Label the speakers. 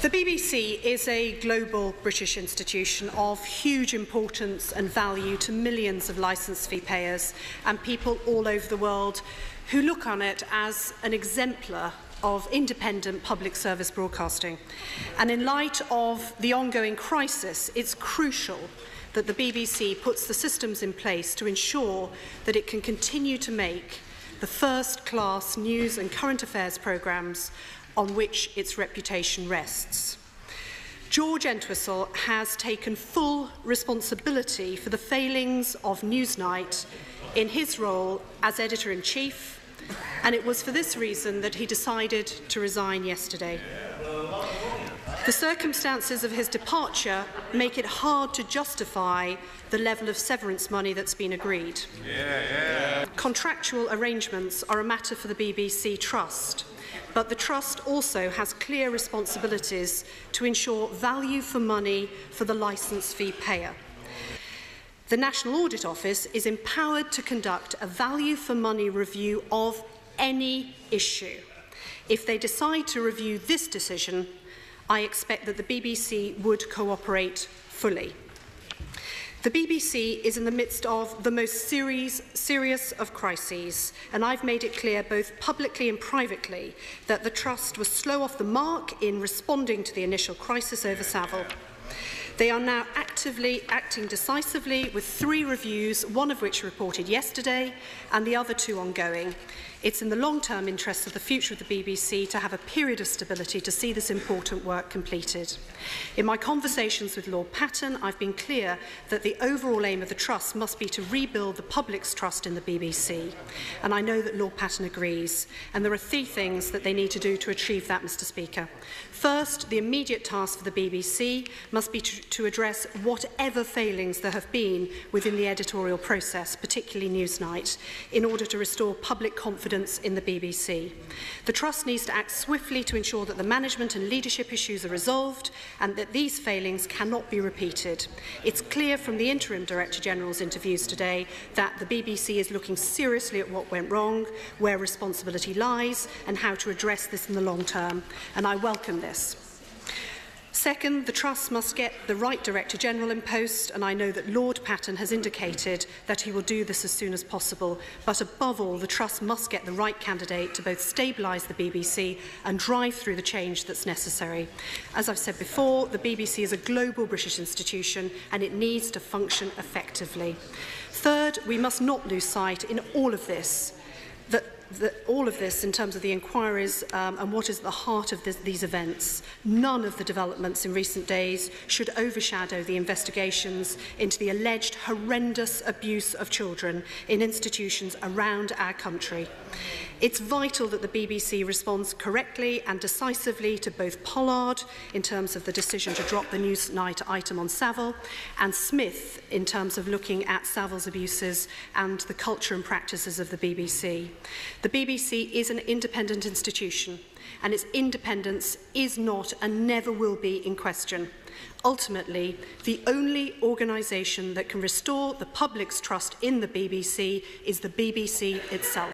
Speaker 1: The BBC is a global British institution of huge importance and value to millions of licence fee payers and people all over the world who look on it as an exemplar of independent public service broadcasting. And in light of the ongoing crisis, it's crucial that the BBC puts the systems in place to ensure that it can continue to make the first-class news and current affairs programmes on which its reputation rests. George Entwistle has taken full responsibility for the failings of Newsnight in his role as Editor-in-Chief, and it was for this reason that he decided to resign yesterday. The circumstances of his departure make it hard to justify the level of severance money that's been agreed. Contractual arrangements are a matter for the BBC Trust, but the Trust also has clear responsibilities to ensure value for money for the licence fee payer. The National Audit Office is empowered to conduct a value for money review of any issue. If they decide to review this decision, I expect that the BBC would cooperate fully. The BBC is in the midst of the most serious of crises, and I've made it clear both publicly and privately that the Trust was slow off the mark in responding to the initial crisis over Savile. They are now acting decisively with 3 reviews, one of which reported yesterday and the other 2 ongoing. It's in the long-term interest of the future of the BBC to have a period of stability to see this important work completed. In my conversations with Lord Patten, I've been clear that the overall aim of the Trust must be to rebuild the public's trust in the BBC. And I know that Lord Patten agrees. And there are 3 things that they need to do to achieve that, Mr. Speaker. First, the immediate task for the BBC must be to address whatever failings there have been within the editorial process, particularly Newsnight, in order to restore public confidence in the BBC. The Trust needs to act swiftly to ensure that the management and leadership issues are resolved and that these failings cannot be repeated. It's clear from the Interim Director General's interviews today that the BBC is looking seriously at what went wrong, where responsibility lies, and how to address this in the long term, and I welcome this. Second, the Trust must get the right Director General in post, and I know that Lord Patten has indicated that he will do this as soon as possible. But above all, the Trust must get the right candidate to both stabilise the BBC and drive through the change that's necessary. As I've said before, the BBC is a global British institution and it needs to function effectively. Third, we must not lose sight in all of this in terms of the inquiries and what is at the heart of these events. None of the developments in recent days should overshadow the investigations into the alleged horrendous abuse of children in institutions around our country. It's vital that the BBC responds correctly and decisively to both Pollard in terms of the decision to drop the Newsnight item on Savile and Smith in terms of looking at Savile's abuses and the culture and practices of the BBC. The BBC is an independent institution and its independence is not and never will be in question. Ultimately, the only organisation that can restore the public's trust in the BBC is the BBC itself.